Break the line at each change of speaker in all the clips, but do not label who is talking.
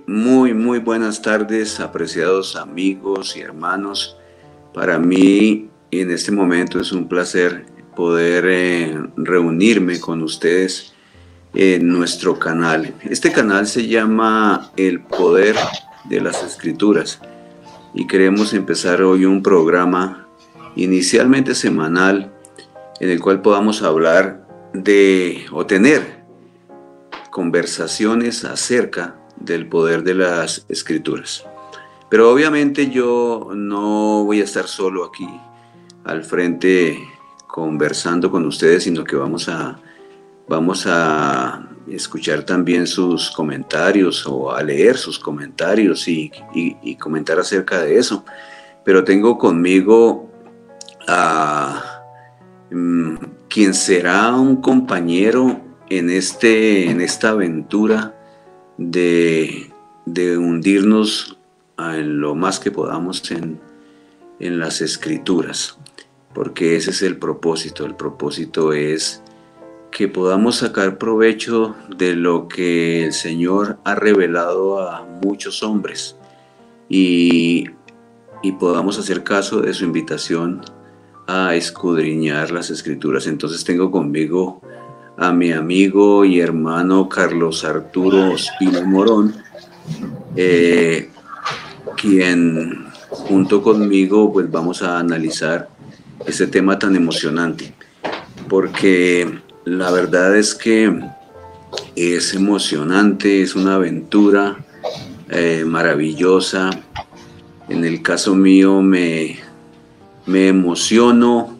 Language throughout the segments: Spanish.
muy buenas tardes, apreciados amigos y hermanos. Para mí, en este momento es un placer poder reunirme con ustedes en nuestro canal. Este canal se llama El Poder de las Escrituras y queremos empezar hoy un programa inicialmente semanal en el cual podamos hablar de o tener conversaciones acerca del poder de las Escrituras. Pero obviamente yo no voy a estar solo aquí al frente conversando con ustedes, sino que vamos a escuchar también sus comentarios o a leer sus comentarios y comentar acerca de eso. Pero tengo conmigo a quien será un compañero en esta aventura de hundirnos en lo más que podamos en las Escrituras, porque ese es el propósito. El propósito es que podamos sacar provecho de lo que el Señor ha revelado a muchos hombres y podamos hacer caso de su invitación a escudriñar las Escrituras. Entonces tengo conmigo a mi amigo y hermano Carlos Arturo Ospina Morón, quien junto conmigo pues vamos a analizar este tema tan emocionante, porque la verdad es que es emocionante, es una aventura maravillosa. En el caso mío me emociono,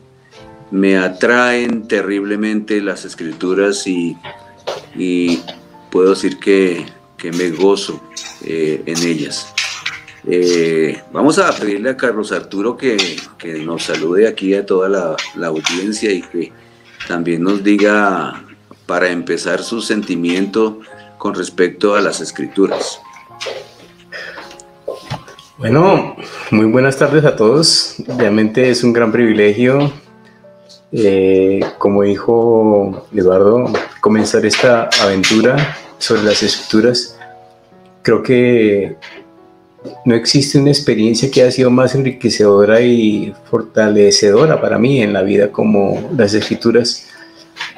me atraen terriblemente las Escrituras y puedo decir que me gozo en ellas. Vamos a pedirle a Carlos Arturo que nos salude aquí a toda la audiencia y que también nos diga, para empezar, su sentimiento con respecto a las Escrituras.
Bueno, muy buenas tardes a todos. Realmente es un gran privilegio, como dijo Eduardo, comenzar esta aventura sobre las Escrituras. Creo que no existe una experiencia que haya sido más enriquecedora y fortalecedora para mí en la vida como las Escrituras.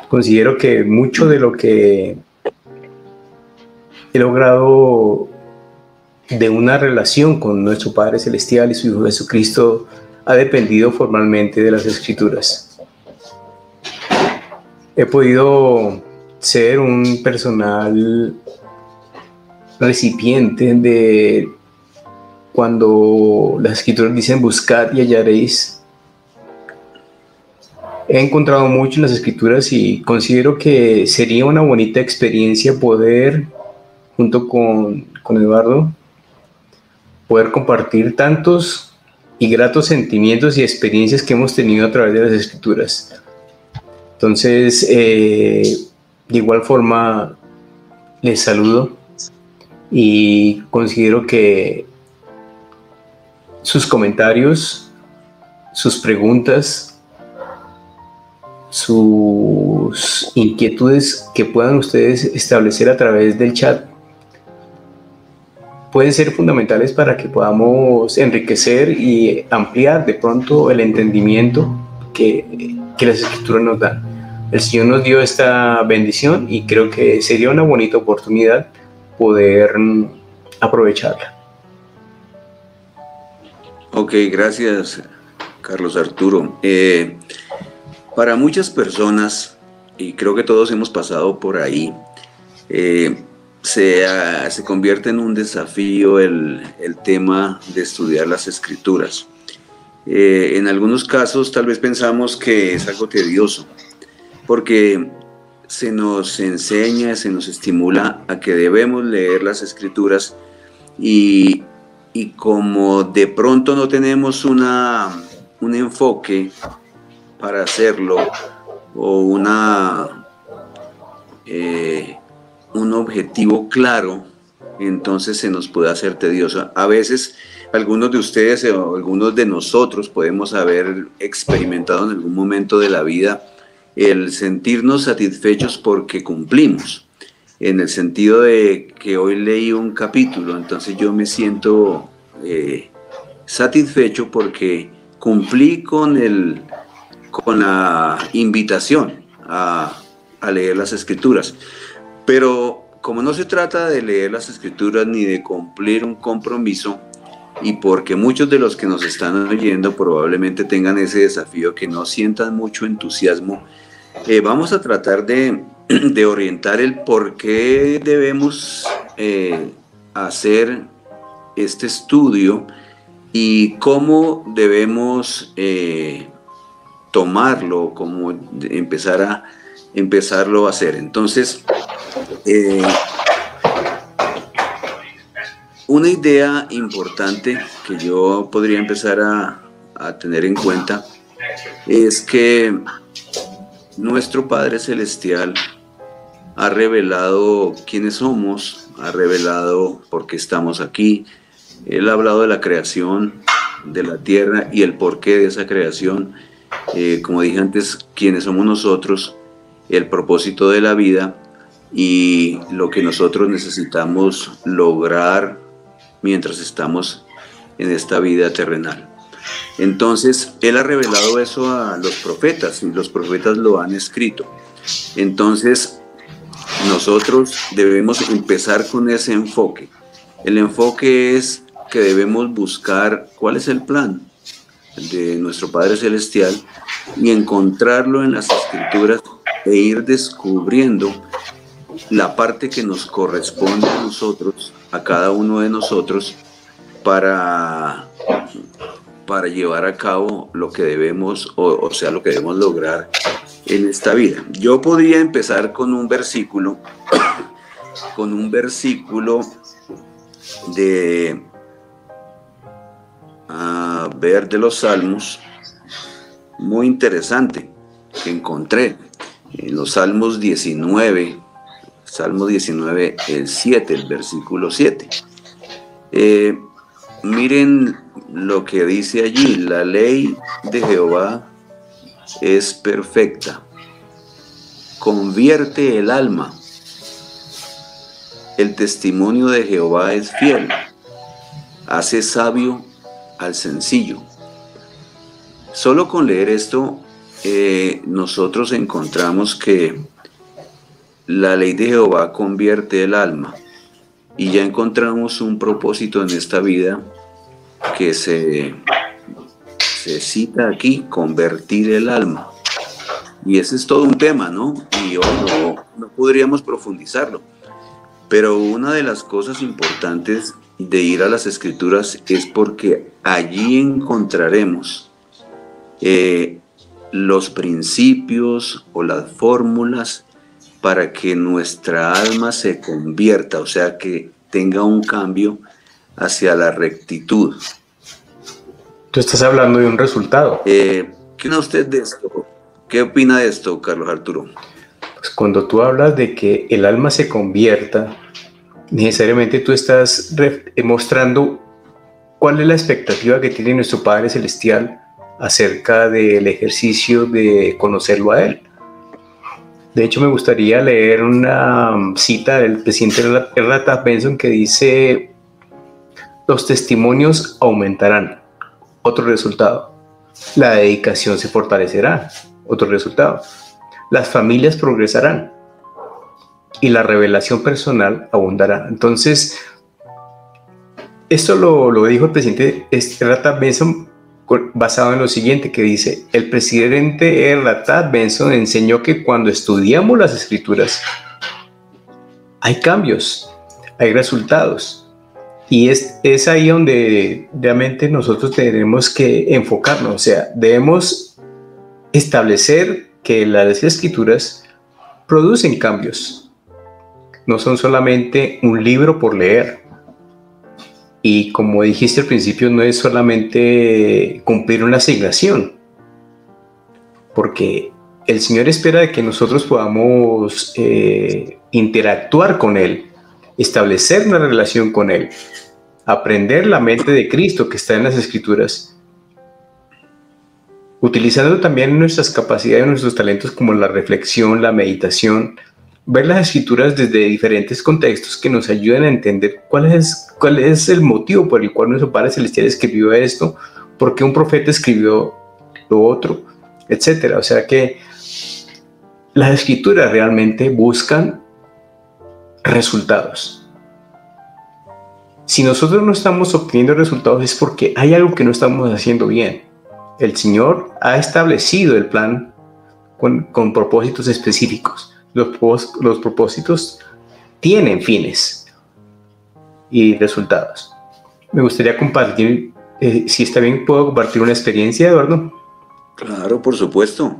Considero que mucho de lo que he logrado de una relación con nuestro Padre Celestial y su Hijo Jesucristo ha dependido formalmente de las Escrituras. He podido ser un personal recipiente de cuando las Escrituras dicen buscad y hallaréis. He encontrado mucho en las Escrituras y considero que sería una bonita experiencia poder, junto con Eduardo, poder compartir tantos y gratos sentimientos y experiencias que hemos tenido a través de las Escrituras. Entonces, de igual forma, les saludo y considero que sus comentarios, sus preguntas, sus inquietudes que puedan ustedes establecer a través del chat pueden ser fundamentales para que podamos enriquecer y ampliar de pronto el entendimiento que las Escrituras nos dan. El Señor nos dio esta bendición y creo que sería una bonita oportunidad poder aprovecharla.
Ok, gracias, Carlos Arturo. Para muchas personas, y creo que todos hemos pasado por ahí, se convierte en un desafío el tema de estudiar las Escrituras. En algunos casos tal vez pensamos que es algo tedioso, porque se nos enseña, se nos estimula a que debemos leer las Escrituras y como de pronto no tenemos un enfoque para hacerlo o un objetivo claro, entonces se nos puede hacer tedioso. A veces algunos de ustedes o algunos de nosotros podemos haber experimentado en algún momento de la vida el sentirnos satisfechos porque cumplimos. en el sentido de que hoy leí un capítulo, entonces yo me siento satisfecho porque cumplí con la invitación a leer las Escrituras. Pero como no se trata de leer las Escrituras ni de cumplir un compromiso, y porque muchos de los que nos están oyendo probablemente tengan ese desafío, que no sientan mucho entusiasmo, vamos a tratar de orientar el por qué debemos hacer este estudio y cómo debemos tomarlo, cómo empezarlo a hacer. Entonces, una idea importante que yo podría empezar a tener en cuenta es que nuestro Padre Celestial ha revelado quiénes somos, ha revelado por qué estamos aquí. Él ha hablado de la creación de la tierra y el porqué de esa creación. Como dije antes, quiénes somos nosotros, el propósito de la vida y lo que nosotros necesitamos lograr mientras estamos en esta vida terrenal. Entonces, Él ha revelado eso a los profetas y los profetas lo han escrito. Entonces, nosotros debemos empezar con ese enfoque. El enfoque es que debemos buscar cuál es el plan de nuestro Padre Celestial y encontrarlo en las Escrituras e ir descubriendo la parte que nos corresponde a nosotros, a cada uno de nosotros, para llevar a cabo lo que debemos, o sea, lo que debemos lograr en esta vida. Yo podría empezar con un versículo, de de los Salmos, muy interesante, que encontré en los Salmos 19, Salmo 19, el 7, el versículo 7. Miren lo que dice allí: la ley de Jehová es perfecta, convierte el alma. El testimonio de Jehová es fiel, hace sabio al sencillo. Solo con leer esto, nosotros encontramos que la ley de Jehová convierte el alma, y ya encontramos un propósito en esta vida que se cita aquí: convertir el alma. Y ese es todo un tema, ¿no? Y hoy no podríamos profundizarlo. Pero una de las cosas importantes de ir a las Escrituras es porque allí encontraremos los principios o las fórmulas para que nuestra alma se convierta, o sea, que tenga un cambio hacia la rectitud.
Tú estás hablando de un resultado.
¿Qué opina usted de esto? ¿Qué opina de esto, Carlos Arturo?
Pues cuando tú hablas de que el alma se convierta, necesariamente tú estás mostrando cuál es la expectativa que tiene nuestro Padre Celestial acerca del ejercicio de conocerlo a Él. De hecho, me gustaría leer una cita del presidente R. Taft Benson que dice: los testimonios aumentarán. Otro resultado. La dedicación se fortalecerá. Otro resultado. Las familias progresarán. Y la revelación personal abundará. Entonces, esto lo dijo el presidente R. Taft Benson basado en lo siguiente, que dice: el presidente R. Taft Benson enseñó que cuando estudiamos las Escrituras hay cambios, hay resultados, y es ahí donde realmente nosotros tenemos que enfocarnos. O sea, debemos establecer que las Escrituras producen cambios, no son solamente un libro por leer. Y como dijiste al principio, no es solamente cumplir una asignación, porque el Señor espera de que nosotros podamos interactuar con Él, establecer una relación con Él, aprender la mente de Cristo que está en las Escrituras, utilizando también nuestras capacidades, nuestros talentos como la reflexión, la meditación, ver las escrituras desde diferentes contextos que nos ayuden a entender cuál es el motivo por el cual nuestro Padre Celestial escribió esto, por qué un profeta escribió lo otro, etcétera. O sea que las escrituras realmente buscan resultados. Si nosotros no estamos obteniendo resultados es porque hay algo que no estamos haciendo bien. El Señor ha establecido el plan con propósitos específicos. Los propósitos tienen fines y resultados. Me gustaría compartir, si está bien, ¿puedo compartir una experiencia, Eduardo?
Claro, por supuesto.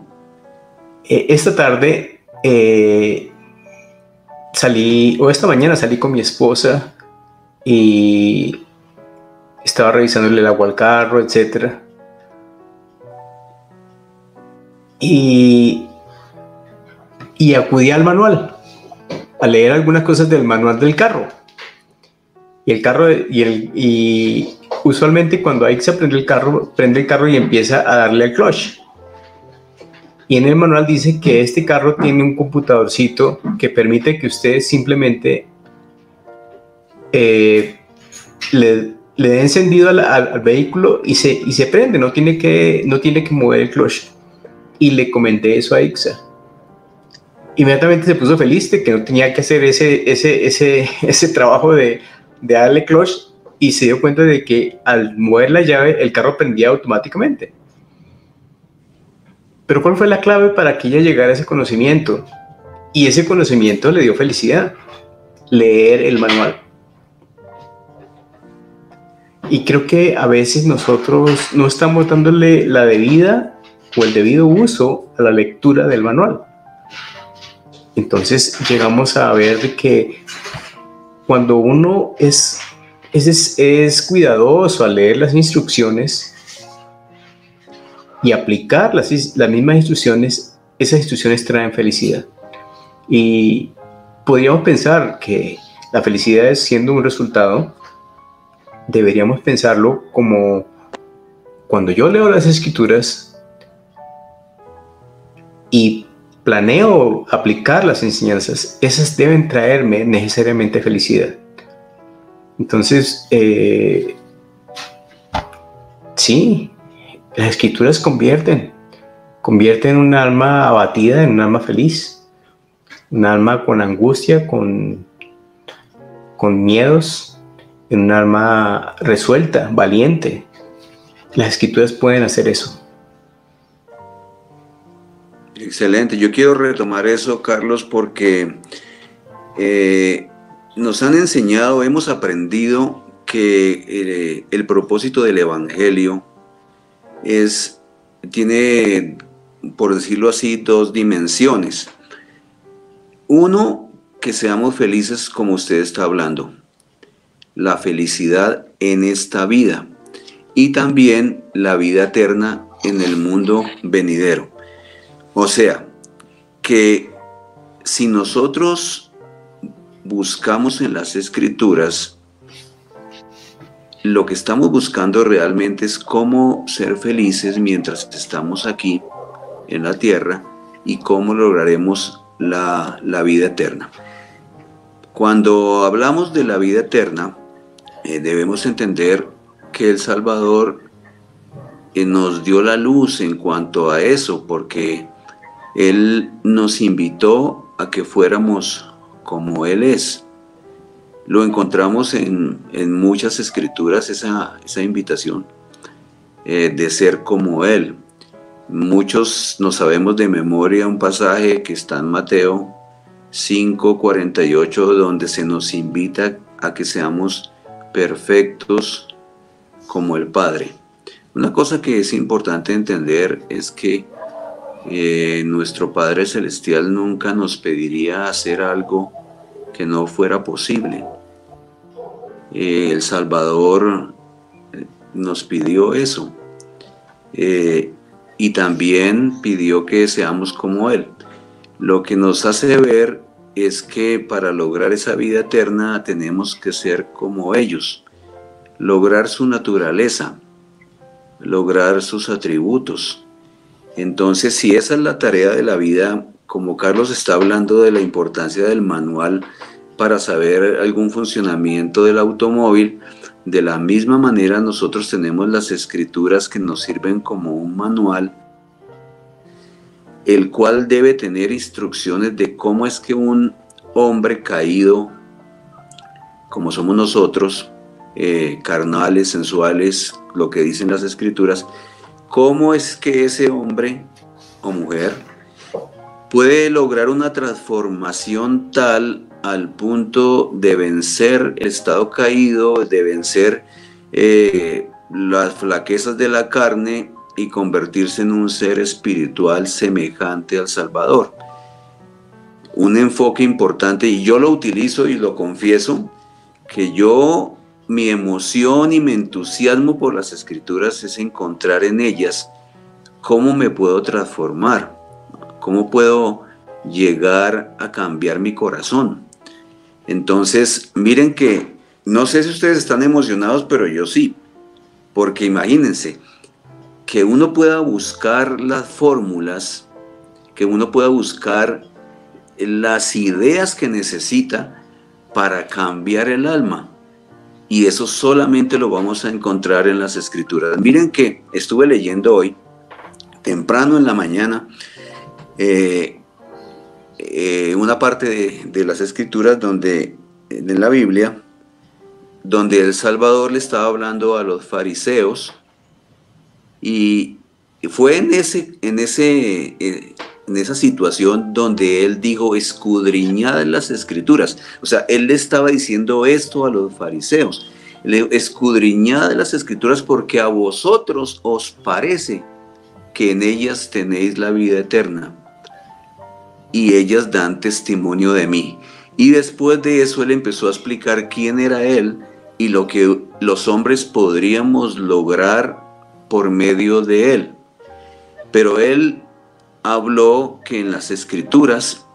Esta tarde esta mañana salí con mi esposa y estaba revisándole el agua al carro, etc. Y acudí al manual, a leer algunas cosas del manual del carro. Y usualmente cuando hay que prende el carro y empieza a darle al clutch. Y en el manual dice que este carro tiene un computadorcito que permite que usted simplemente le dé encendido al vehículo y se prende, no tiene que mover el clutch. Y le comenté eso a Ixa. Inmediatamente se puso feliz de que no tenía que hacer ese trabajo de darle clutch, y se dio cuenta de que al mover la llave el carro prendía automáticamente. Pero ¿cuál fue la clave para que ella llegara a ese conocimiento? Y ese conocimiento le dio felicidad: leer el manual. Y creo que a veces nosotros no estamos dándole la debida o el debido uso a la lectura del manual. Entonces llegamos a ver que cuando uno es cuidadoso al leer las instrucciones y aplicar las mismas instrucciones, esas instrucciones traen felicidad. Y podríamos pensar que la felicidad es siendo un resultado. Deberíamos pensarlo como cuando yo leo las escrituras y planeo aplicar las enseñanzas, esas deben traerme necesariamente felicidad. Entonces, sí, las escrituras convierten un alma abatida en un alma feliz, un alma con angustia, con miedos, en un alma resuelta, valiente. Las escrituras pueden hacer eso.
Excelente. Yo quiero retomar eso, Carlos, porque nos han enseñado, hemos aprendido que el propósito del Evangelio tiene, por decirlo así, dos dimensiones. Uno, que seamos felices como usted está hablando, la felicidad en esta vida, y también la vida eterna en el mundo venidero. O sea, que si nosotros buscamos en las Escrituras, lo que estamos buscando realmente es cómo ser felices mientras estamos aquí en la tierra y cómo lograremos la vida eterna. Cuando hablamos de la vida eterna, debemos entender que el Salvador nos dio la luz en cuanto a eso, porque Él nos invitó a que fuéramos como Él es. Lo encontramos en muchas escrituras, esa invitación de ser como Él. Muchos no sabemos de memoria un pasaje que está en Mateo 5:48, donde se nos invita a que seamos perfectos como el Padre. Una cosa que es importante entender es que nuestro Padre Celestial nunca nos pediría hacer algo que no fuera posible. El Salvador nos pidió eso, y también pidió que seamos como Él. Lo que nos hace ver es que para lograr esa vida eterna tenemos que ser como ellos, lograr su naturaleza, lograr sus atributos. Entonces, si esa es la tarea de la vida, como Carlos está hablando de la importancia del manual para saber algún funcionamiento del automóvil, de la misma manera nosotros tenemos las escrituras que nos sirven como un manual, el cual debe tener instrucciones de cómo es que un hombre caído, como somos nosotros, carnales, sensuales, lo que dicen las escrituras, cómo es que ese hombre o mujer puede lograr una transformación tal al punto de vencer el estado caído, de vencer las flaquezas de la carne y convertirse en un ser espiritual semejante al Salvador. Un enfoque importante, y yo lo utilizo y lo confieso, que mi emoción y mi entusiasmo por las escrituras es encontrar en ellas cómo me puedo transformar, cómo puedo llegar a cambiar mi corazón. Entonces, miren que, no sé si ustedes están emocionados, pero yo sí, porque imagínense, que uno pueda buscar las fórmulas, que uno pueda buscar las ideas que necesita para cambiar el alma. Y eso solamente lo vamos a encontrar en las escrituras. Miren que estuve leyendo hoy, temprano en la mañana, una parte de las escrituras de la Biblia, donde el Salvador le estaba hablando a los fariseos, y fue en esa situación donde él dijo: escudriñad las escrituras. O sea, él le estaba diciendo esto a los fariseos: escudriñad las escrituras, porque a vosotros os parece que en ellas tenéis la vida eterna, y ellas dan testimonio de mí. Y después de eso él empezó a explicar quién era él y lo que los hombres podríamos lograr por medio de él. Pero él habló que en las escrituras,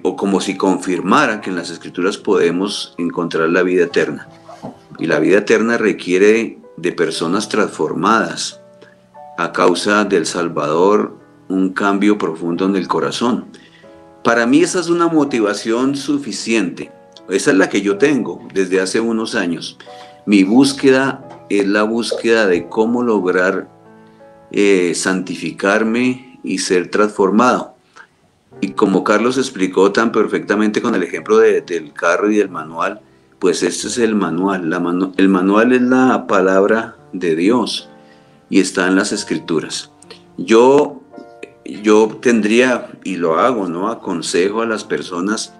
o como si confirmara que en las escrituras podemos encontrar la vida eterna. Y la vida eterna requiere de personas transformadas a causa del Salvador, un cambio profundo en el corazón. Para mí esa es una motivación suficiente. Esa es la que yo tengo desde hace unos años. Mi búsqueda es la búsqueda de cómo lograr santificarme y ser transformado. Y como Carlos explicó tan perfectamente con el ejemplo del carro y del manual, pues este es el manual. El manual es la palabra de Dios y está en las escrituras. Yo tendría, y lo hago, ¿no? Aconsejo a las personas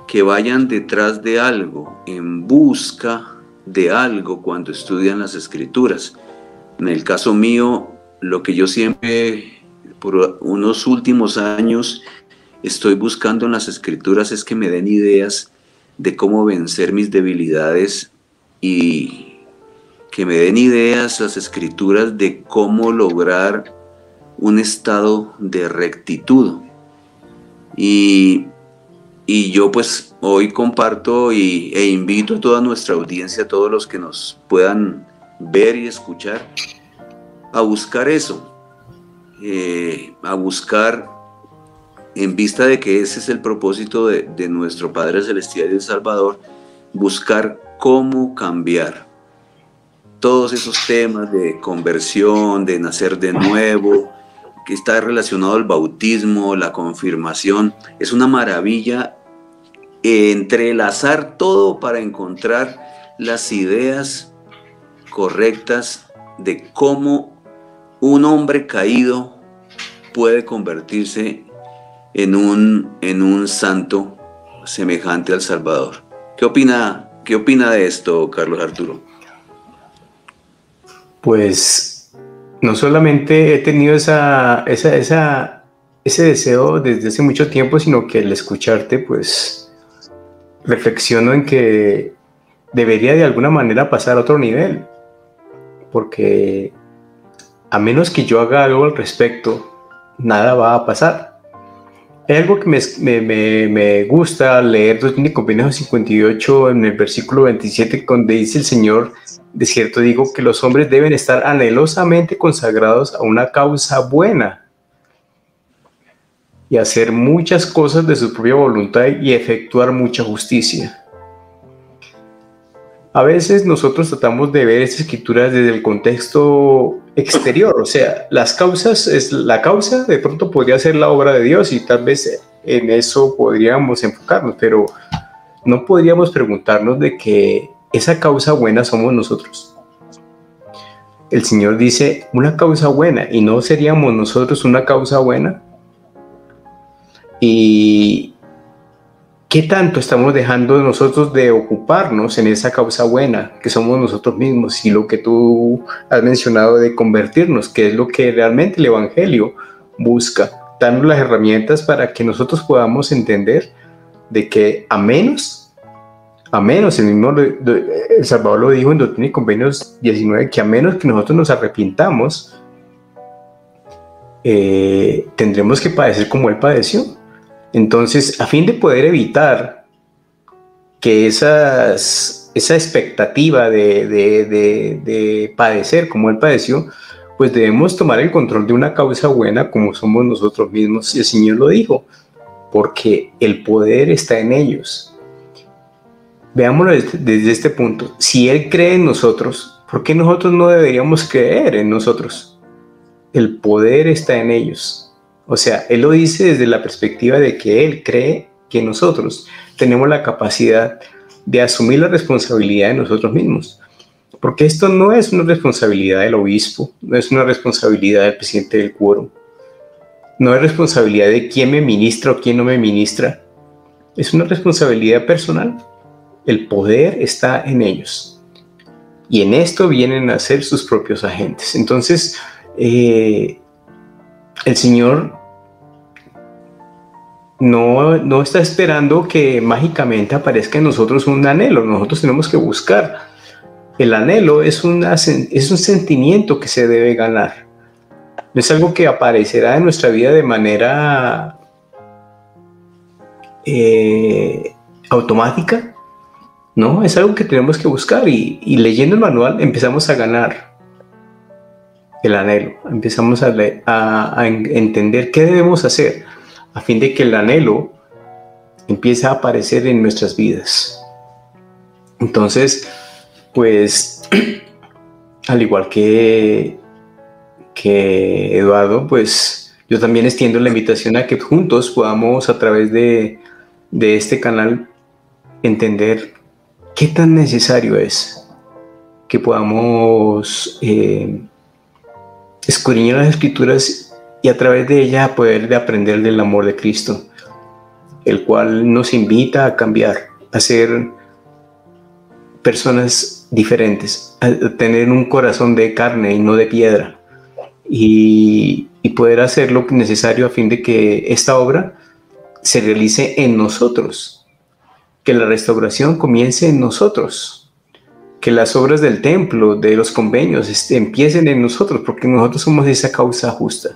que vayan detrás de algo, en busca de algo cuando estudian las escrituras. En el caso mío, lo que yo siempre, por unos últimos años, estoy buscando en las escrituras es que me den ideas de cómo vencer mis debilidades, y que me den ideas las escrituras de cómo lograr un estado de rectitud. Y yo pues hoy comparto e invito a toda nuestra audiencia, a todos los que nos puedan ver y escuchar, a buscar eso, a buscar, en vista de que ese es el propósito de nuestro Padre Celestial y el Salvador, buscar cómo cambiar todos esos temas de conversión, de nacer de nuevo, que está relacionado al bautismo, la confirmación. Es una maravilla entrelazar todo para encontrar las ideas correctas de cómo un hombre caído puede convertirse en un santo semejante al Salvador. ¿Qué opina de esto, Carlos Arturo?
Pues no solamente he tenido ese deseo desde hace mucho tiempo, sino que al escucharte, pues reflexiono en que debería de alguna manera pasar a otro nivel, porque a menos que yo haga algo al respecto, nada va a pasar. Hay algo que me gusta leer, 2 Corintios 58, en el versículo 27, donde dice el Señor: de cierto digo que los hombres deben estar anhelosamente consagrados a una causa buena. y hacer muchas cosas de su propia voluntad y efectuar mucha justicia. A veces nosotros tratamos de ver estas escrituras desde el contexto exterior, o sea, la causa de pronto podría ser la obra de Dios y tal vez en eso podríamos enfocarnos, pero no podríamos preguntarnos de que esa causa buena somos nosotros. El Señor dice una causa buena, y no seríamos nosotros una causa buena. ¿Y qué tanto estamos dejando nosotros de ocuparnos en esa causa buena que somos nosotros mismos? Y lo que tú has mencionado de convertirnos, que es lo que realmente el Evangelio busca, darnos las herramientas para que nosotros podamos entender de que a menos, el Salvador lo dijo en Doctrina y Convenios 19, que a menos que nosotros nos arrepintamos, tendremos que padecer como Él padeció. Entonces, a fin de poder evitar que esa expectativa de padecer como Él padeció, pues debemos tomar el control de una causa buena como somos nosotros mismos. Y el Señor lo dijo, porque el poder está en ellos. Veámoslo desde este punto. Si Él cree en nosotros, ¿por qué nosotros no deberíamos creer en nosotros? El poder está en ellos. O sea, Él lo dice desde la perspectiva de que Él cree que nosotros tenemos la capacidad de asumir la responsabilidad de nosotros mismos. Porque esto no es una responsabilidad del obispo, no es una responsabilidad del presidente del quórum, no es responsabilidad de quién me ministra o quién no me ministra, es una responsabilidad personal. El poder está en ellos. Y en esto vienen a ser sus propios agentes. Entonces, el Señor no está esperando que mágicamente aparezca en nosotros un anhelo. Nosotros tenemos que buscar. El anhelo es un sentimiento que se debe ganar. No es algo que aparecerá en nuestra vida de manera automática. No, es algo que tenemos que buscar. Y leyendo el manual empezamos a ganar el anhelo. Empezamos a entender qué debemos hacer a fin de que el anhelo empiece a aparecer en nuestras vidas. Entonces, pues, al igual que Eduardo, pues yo también extiendo la invitación a que juntos podamos, a través de este canal, entender qué tan necesario es que podamos escudriñar las Escrituras y a través de ella poder aprender del amor de Cristo, el cual nos invita a cambiar, a ser personas diferentes, a tener un corazón de carne y no de piedra, y poder hacer lo necesario a fin de que esta obra se realice en nosotros, que la restauración comience en nosotros, que las obras del templo, de los convenios, empiecen en nosotros, porque nosotros somos esa causa justa.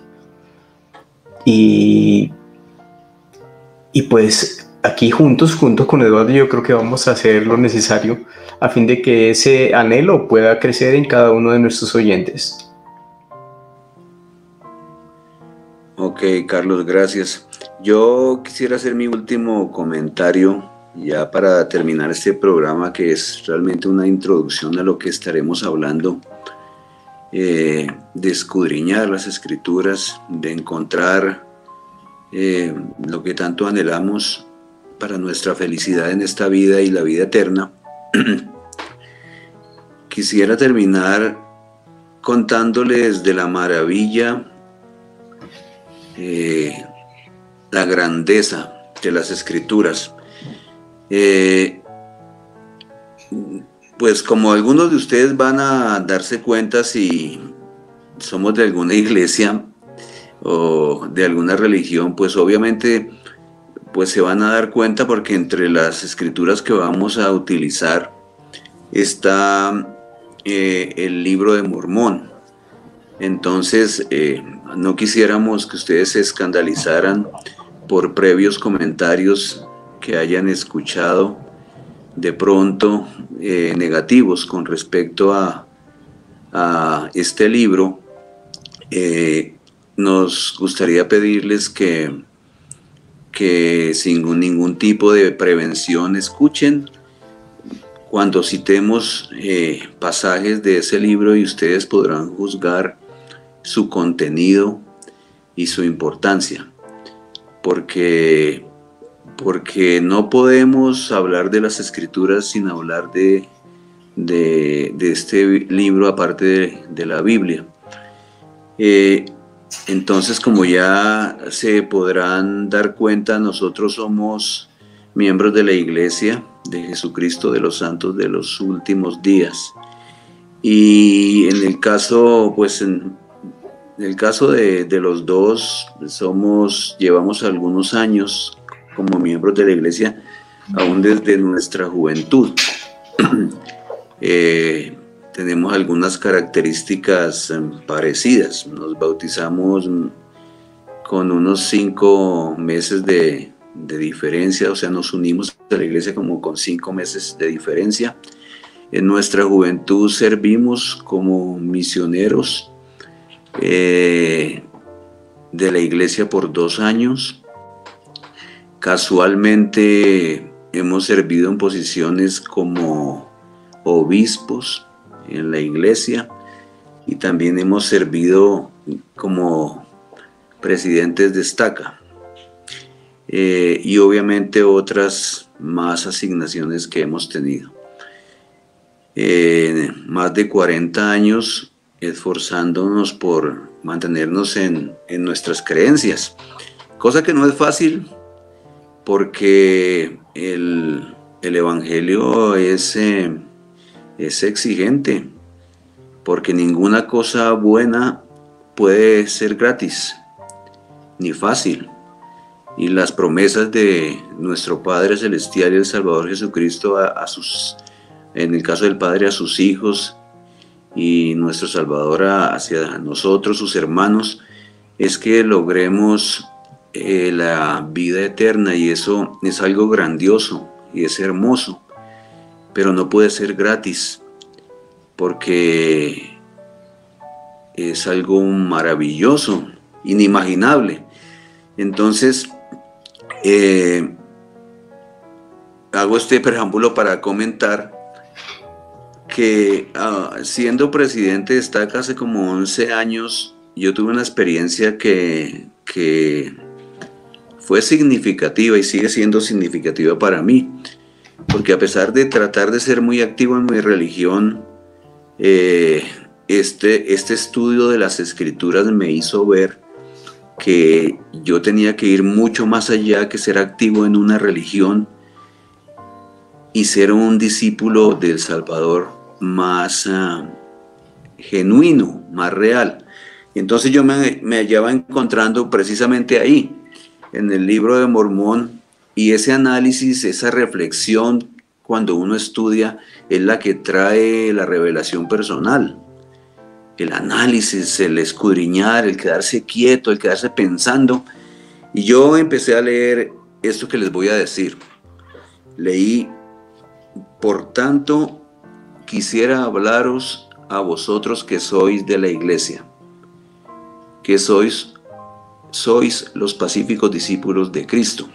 Y pues aquí junto con Eduardo, yo creo que vamos a hacer lo necesario a fin de que ese anhelo pueda crecer en cada uno de nuestros oyentes.
Ok, Carlos, gracias. Yo quisiera hacer mi último comentario ya para terminar este programa, que es realmente una introducción a lo que estaremos hablando, de escudriñar las Escrituras, de encontrar lo que tanto anhelamos para nuestra felicidad en esta vida y la vida eterna. Quisiera terminar contándoles de la maravilla, la grandeza de las Escrituras. Pues como algunos de ustedes van a darse cuenta, si somos de alguna iglesia o de alguna religión, pues obviamente pues se van a dar cuenta, porque entre las Escrituras que vamos a utilizar está el Libro de Mormón. Entonces no quisiéramos que ustedes se escandalizaran por previos comentarios que hayan escuchado de pronto negativos con respecto a este libro. Nos gustaría pedirles que que sin ningún tipo de prevención escuchen cuando citemos pasajes de ese libro, y ustedes podrán juzgar su contenido y su importancia, porque no podemos hablar de las Escrituras sin hablar de este libro, aparte de la Biblia. Entonces, como ya se podrán dar cuenta, nosotros somos miembros de la Iglesia de Jesucristo de los Santos de los Últimos Días. Y en el caso, pues en el caso de los dos, llevamos algunos años como miembros de la Iglesia, aún desde nuestra juventud. Tenemos algunas características parecidas. Nos bautizamos con unos 5 meses de diferencia, o sea, nos unimos a la iglesia como con 5 meses de diferencia. En nuestra juventud servimos como misioneros de la iglesia por 2 años. Casualmente hemos servido en posiciones como obispos en la iglesia, y también hemos servido como presidentes de estaca, y obviamente otras más asignaciones que hemos tenido. Más de 40 años esforzándonos por mantenernos en nuestras creencias, cosa que no es fácil, porque el evangelio es exigente, porque ninguna cosa buena puede ser gratis ni fácil, y las promesas de nuestro Padre Celestial y el Salvador Jesucristo en el caso del Padre, a sus hijos, y nuestro Salvador hacia nosotros, sus hermanos, es que logremos la vida eterna, y eso es algo grandioso y es hermoso, pero no puede ser gratis, porque es algo maravilloso, inimaginable. Entonces, hago este preámbulo para comentar que siendo presidente de estaca hace como 11 años, yo tuve una experiencia que fue significativa y sigue siendo significativa para mí, porque a pesar de tratar de ser muy activo en mi religión, este estudio de las Escrituras me hizo ver que yo tenía que ir mucho más allá que ser activo en una religión y ser un discípulo del Salvador más genuino, más real. Y entonces yo me hallaba encontrando precisamente ahí, en el libro de Mormón, y ese análisis, esa reflexión, cuando uno estudia, es la que trae la revelación personal. El análisis, el escudriñar, el quedarse quieto, el quedarse pensando. Y yo empecé a leer esto que les voy a decir. Leí: por tanto, quisiera hablaros a vosotros que sois de la iglesia, que sois los pacíficos discípulos de Cristo,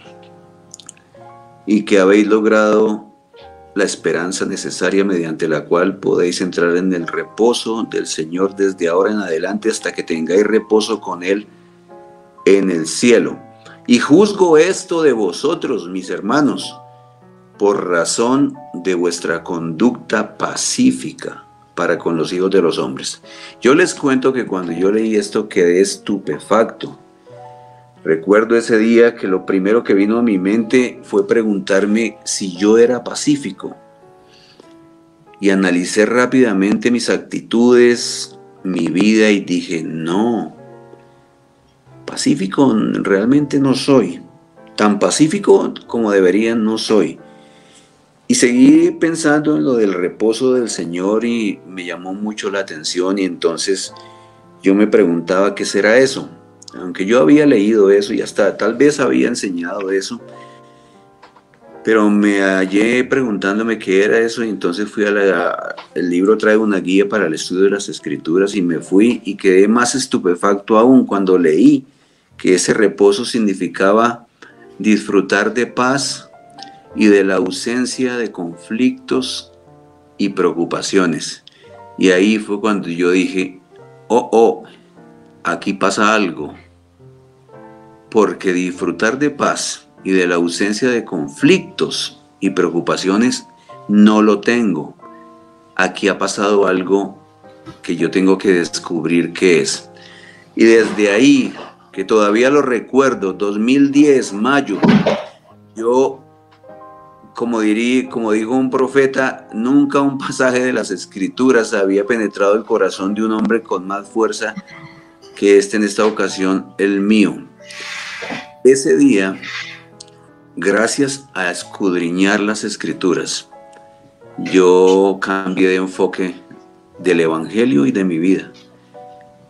y que habéis logrado la esperanza necesaria mediante la cual podéis entrar en el reposo del Señor desde ahora en adelante, hasta que tengáis reposo con Él en el cielo. Y juzgo esto de vosotros, mis hermanos, por razón de vuestra conducta pacífica para con los hijos de los hombres. Yo les cuento que cuando yo leí esto quedé estupefacto. Recuerdo ese día que lo primero que vino a mi mente fue preguntarme si yo era pacífico. Y analicé rápidamente mis actitudes, mi vida, y dije: no, pacífico realmente no soy. Tan pacífico como debería no soy. Y seguí pensando en lo del reposo del Señor, y me llamó mucho la atención, y entonces yo me preguntaba qué será eso. Aunque yo había leído eso y hasta tal vez había enseñado eso, pero me hallé preguntándome qué era eso, y entonces fui el libro trae una guía para el estudio de las Escrituras, y me fui y quedé más estupefacto aún cuando leí que ese reposo significaba disfrutar de paz y de la ausencia de conflictos y preocupaciones. Y ahí fue cuando yo dije, aquí pasa algo, porque disfrutar de paz y de la ausencia de conflictos y preocupaciones no lo tengo. Aquí ha pasado algo que yo tengo que descubrir qué es. Y desde ahí, que todavía lo recuerdo, 2010, mayo, yo, como dijo un profeta, nunca un pasaje de las Escrituras había penetrado el corazón de un hombre con más fuerza que en esta ocasión, el mío. Ese día, gracias a escudriñar las Escrituras, yo cambié de enfoque del Evangelio y de mi vida.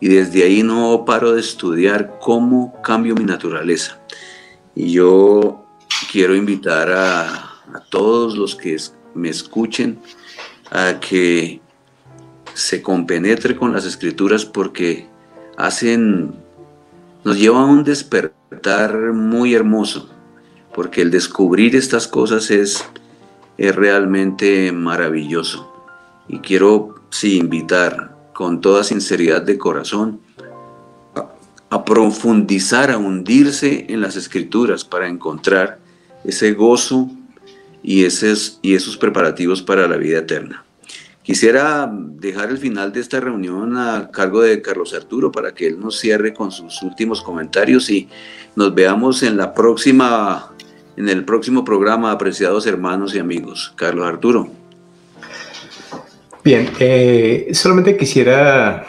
Y desde ahí no paro de estudiar cómo cambio mi naturaleza. Y yo quiero invitar a todos los que me escuchen a que se compenetre con las Escrituras, porque nos llevan a un despertar muy hermoso, porque el descubrir estas cosas es realmente maravilloso. Y quiero invitar con toda sinceridad de corazón a profundizar, a hundirse en las Escrituras para encontrar ese gozo y esos preparativos para la vida eterna. Quisiera dejar el final de esta reunión a cargo de Carlos Arturo para que él nos cierre con sus últimos comentarios y nos veamos en el próximo programa, apreciados hermanos y amigos. Carlos Arturo.
Bien, solamente quisiera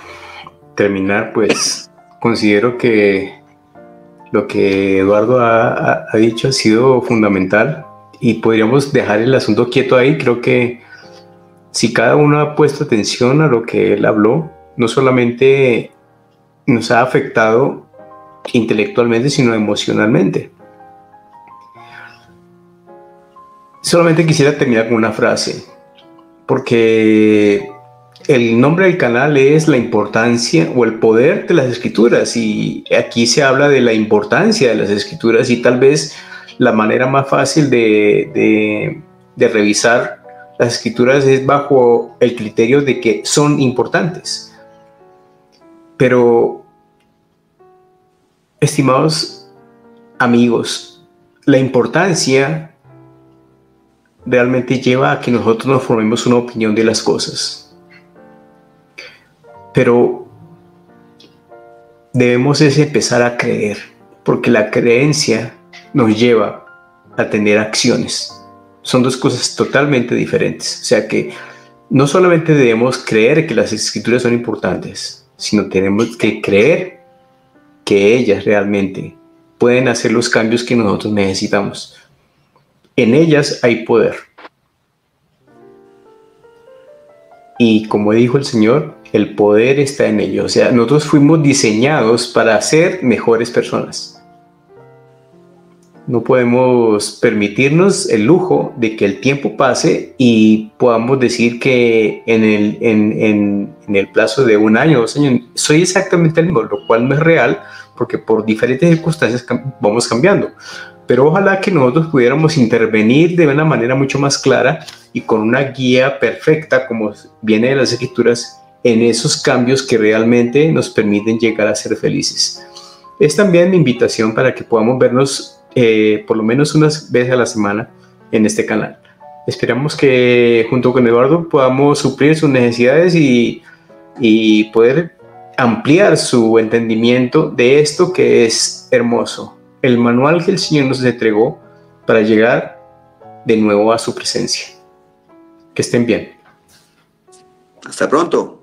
terminar, pues considero que lo que Eduardo ha dicho ha sido fundamental y podríamos dejar el asunto quieto ahí. Creo que si cada uno ha puesto atención a lo que él habló, no solamente nos ha afectado intelectualmente, sino emocionalmente. Solamente quisiera terminar con una frase, porque el nombre del canal es la importancia o el poder de las Escrituras, y aquí se habla de la importancia de las Escrituras, y tal vez la manera más fácil de revisar las Escrituras es bajo el criterio de que son importantes. Pero, estimados amigos, la importancia realmente lleva a que nosotros nos formemos una opinión de las cosas. Pero debemos empezar a creer, porque la creencia nos lleva a tener acciones. Son dos cosas totalmente diferentes. O sea que no solamente debemos creer que las Escrituras son importantes, sino tenemos que creer que ellas realmente pueden hacer los cambios que nosotros necesitamos. En ellas hay poder. Y como dijo el Señor, el poder está en ellos. O sea, nosotros fuimos diseñados para ser mejores personas. No podemos permitirnos el lujo de que el tiempo pase y podamos decir que en el plazo de 1 año, 2 años, soy exactamente el mismo, lo cual no es real, porque por diferentes circunstancias vamos cambiando. Pero ojalá que nosotros pudiéramos intervenir de una manera mucho más clara y con una guía perfecta, como viene de las Escrituras, en esos cambios que realmente nos permiten llegar a ser felices. Es también mi invitación para que podamos vernos por lo menos unas veces a la semana en este canal. Esperamos que junto con Eduardo podamos suplir sus necesidades y poder ampliar su entendimiento de esto que es hermoso, el manual que el Señor nos entregó para llegar de nuevo a su presencia. Que estén bien.
Hasta pronto.